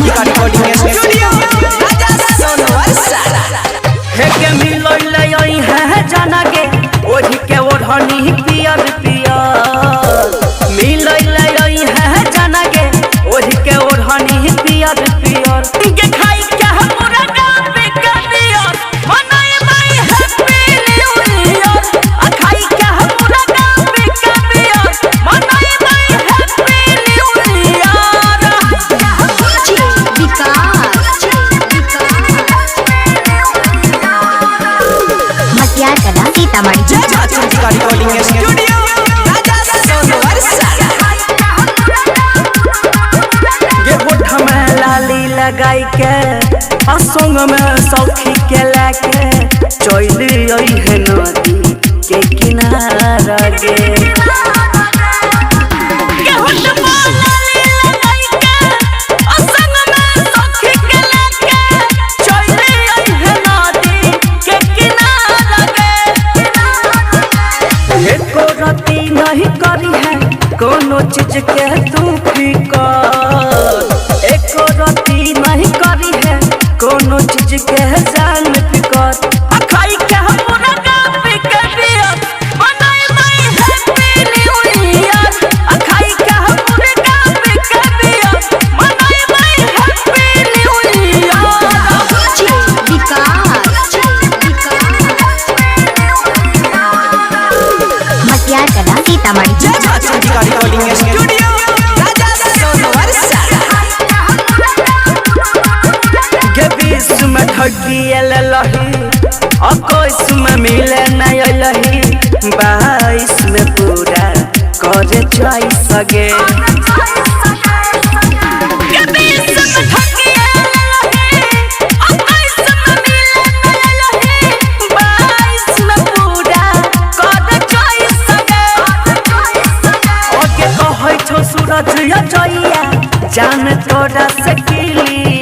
Chandrika recording studio राजा सोनवर सारा हे के मिलल आई है जाना के ओढ़ी के ओढ़नी पियर पियर मिलल आई है जाना के ओढ़ी के ओढ़नी पियर पियर के खाई के हमरा गाँव पे कबियर मनाई माई हैप्पी न्यू ईयर आ खाई के हमरा गाँव पे कबियर मनाई माई हैप्पी न्यू ईयर मटियार कला सीतामढ़ी चंद्रिका रिकॉर्डिंग स्टूडियो राजा सोनवर सारा गे होठ में लाली लगाई के आ संग में सौखी के लेके चली आई है नदी के किनारा गे नहीं करी है कोनो चीज के तू फिकर एको रती नहीं करी है कोनो चीज के जान फिकर अखाई के हमरा गाँव पे कबियर मनाई माई हैप्पी न्यू ईयर अखाई के हमरा गाँव पे कबियर मनाई माई हैप्पी न्यू मटियार कला सीतामढ़ी चंद्रिका रिकॉर्डिंग स्टूडियो राजा सोनवर सारा के बीच में ठगी लही 21 में मिले नहीं लही 22 में पूरा करे जाई सगे सूरज या जइया जान तोरा से किली